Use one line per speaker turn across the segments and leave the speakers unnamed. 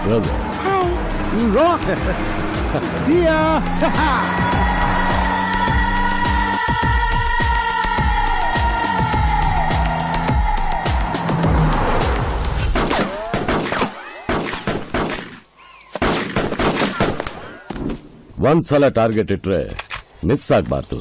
See ya.
ಒಂದ್ಸಲ target ಇಟ್ರೆ miss ಆಗ್ಬಾರ್ದು.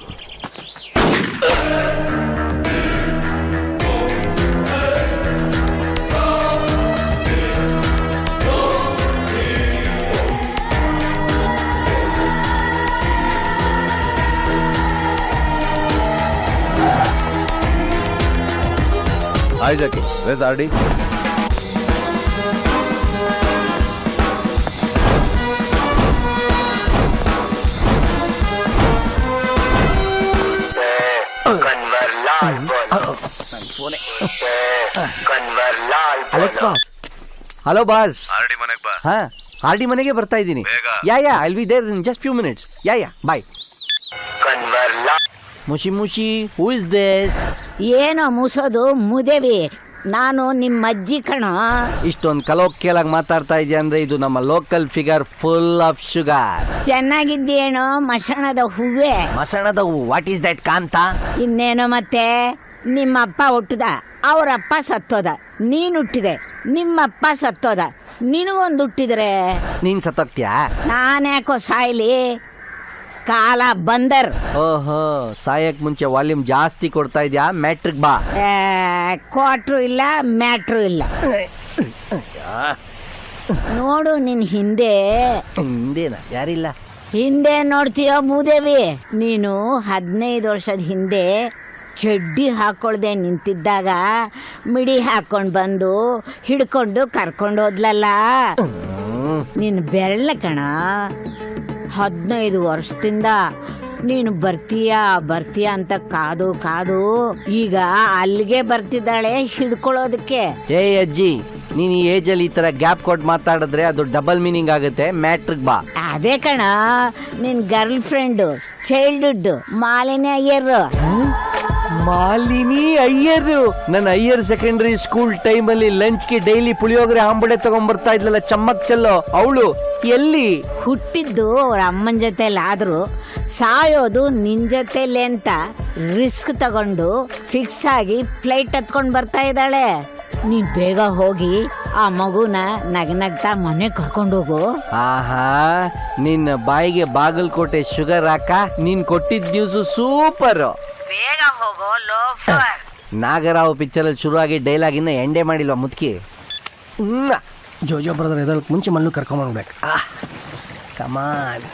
Hi Jackie, where's RD?
Alex boss. Hello boss.
RD ಮನೆಗೆ ಬಾ.
ಹಾ, ಆರ್ ಡಿ ಮನೆಗೆ ಬರ್ತಾ ಇದ್ದೀನಿ. Yeah I will be there in just few minutes. Yeah bye. ಮುಷಿ ಮುಷಿ, ಹೂ ಇಸ್ ದಿಸ್?
ಏನೋ ಮುಸೋದು ಮುದೇವಿ, ನಾನು ನಿಮ್ಮ ಅಜ್ಜಿ ಕಣೋ.
ಇಷ್ಟೊಂದು ಕಲೋಕ್ಯಲಾಗಿ ಮಾತಾಡ್ತಾ ಇದೆಯಾ ಅಂದ್ರೆ ಇದು ನಮ್ಮ local figure, full of sugar.
ಚೆನ್ನಾಗಿದ್ದೇನೋ ಮಸಣದ ಹೂವೆ.
ಮಸಣದ ಹೂ? What is that Kantha?
ಇನ್ನೇನೋ ಮತ್ತೆ, ನಿಮ್ಮಪ್ಪ ಹುಟ್ಟದ, ಅವರಪ್ಪ ಸತ್ತೋದ, ನೀನ್ ಹುಟ್ಟಿದೆ, ನಿಮ್ಮಪ್ಪ ಸತ್ತೋದ, ನಿನಗೊಂದು ಹುಟ್ಟಿದ್ರೆ
ನೀನ್ ಸತ್ತೋಗ್ತೀಯಾ?
ನಾನ್ಯಾಕೋ ಸಾಯ್ಲಿ, ಕಾಲ ಬಂದರ್.
ಓಹೋ, ಸಾಯಕ್ ಮುಂಚೆ ವಾಲ್ಯೂಮ್ ಜಾಸ್ತಿ ಕೊಡ್ತಾ ಇದ್ಯಾ? ಮ್ಯಾಟ್ರಿಕ್ ಬಾ.
ಕ್ವಾಟ್ರು ಇಲ್ಲ, ಮ್ಯಾಟ್ರು ಇಲ್ಲ. ನೋಡು ನಿನ್ ಹಿಂದೆ.
ಹಿಂದೇನ? ಯಾರಿಲ್ಲ.
ಹಿಂದೆ ನೋಡ್ತೀಯೋ ಮೂದೇವಿ? ನೀನು 15 ವರ್ಷದ ಹಿಂದೆ ಚಡ್ಡಿ ಹಾಕೊಳ್ದೆ ನಿಂತಿದ್ದಾಗ ಮಿಡಿ ಹಾಕೊಂಡ್ ಬಂದು ಹಿಡ್ಕೊಂಡು ಕರ್ಕೊಂಡು ಹೋದ್ಲಲ್ಲ, ನಿನ್ ಬೆರಳ ಕಣ. 15 ವರ್ಷದಿಂದ ನೀನು ಬರ್ತೀಯಾ ಅಂತ ಕಾದು ಕಾದು ಈಗ ಅಲ್ಲಿಗೆ ಬರ್ತಿದ್ದಾಳೆ ಹಿಡ್ಕೊಳ್ಳೋದಕ್ಕೆ.
ಏ ಅಜ್ಜಿ, ನೀನ್ ಈ ಏಜ್ ಅಲ್ಲಿ ಈ ತರ ಗ್ಯಾಪ್ ಕೊಟ್ಟು ಮಾತಾಡಿದ್ರೆ ಅದು ಡಬಲ್ ಮೀನಿಂಗ್ ಆಗುತ್ತೆ. ಮ್ಯಾಟ್ರಿಕ್ ಬಾ.
ಅದೇ ಕಣ, ನಿನ್ girlfriend childhood Malini Iyer.
Malini Iyer? ನನ್ನ ಅಯ್ಯರ್ ಸೆಕೆಂಡರಿ ಸ್ಕೂಲ್ ಟೈಮ್ ಅಲ್ಲಿ ಲಂಚ್ಗೆ ಡೈಲಿ ಪುಳಿಯೋಗರೆ ಆಂಬಡೆ ತಗೊಂಡ್ ಬರ್ತಾ ಇದ್ಲಲ್ಲ, ಚಮ್ಮಕ್ ಚೆಲ್ಲೋ ಅವಳು ಎಲ್ಲಿ?
ಹುಟ್ಟಿದ್ದು ಅವ್ರ ಅಮ್ಮನ ಜೊತೆಲಿ ಆದ್ರೂ ಸಾಯೋದು ನಿನ್ ಜೊತೆಲಿ ಅಂತ ರಿಸ್ಕ್ ತಗೊಂಡು ಫಿಕ್ಸ್ ಆಗಿ ಫ್ಲೈಟ್ ಹತ್ಕೊಂಡ್ ಬರ್ತಾ ಇದ್ದಾಳೆ. ನೀನ್ ಬೇಗ ಹೋಗಿ ಆ ಮಗುನ ನಗ್ನಗ್ತಾ ಮನೆ ಕರ್ಕೊಂಡೋಗು.
ಆಹಾ, ನಿನ್ನ ಬಾಯಿಗೆ ಬಾಗಲಕೋಟೆ ಶುಗರ್ ಹಾಕ. ನೀನ್ ಕೊಟ್ಟಿದ್ದ ನ್ಯೂಸು ಸೂಪರ್.
ಬೇಗ ಹೋಗೋ ಲೋಫರ್.
ನಾಗರಾವ್ ಪಿಕ್ಚರ್ ಅಲ್ಲಿ ಶುರುವಾಗಿ ಡೈಲಾಗ್ ಇನ್ನ ಎಂಡೇ ಮಾಡಿಲ್ವ ಮುದ್ಕಿ?
ಜೋಜೋ ಬ್ರದರ್ ಎದಳಕ್ ಮುಂಚೆ ಮಣ್ಣು ಕರ್ಕೊಂಡ್ಬರ್ಬೇಕು.
ಕಮಾನ್.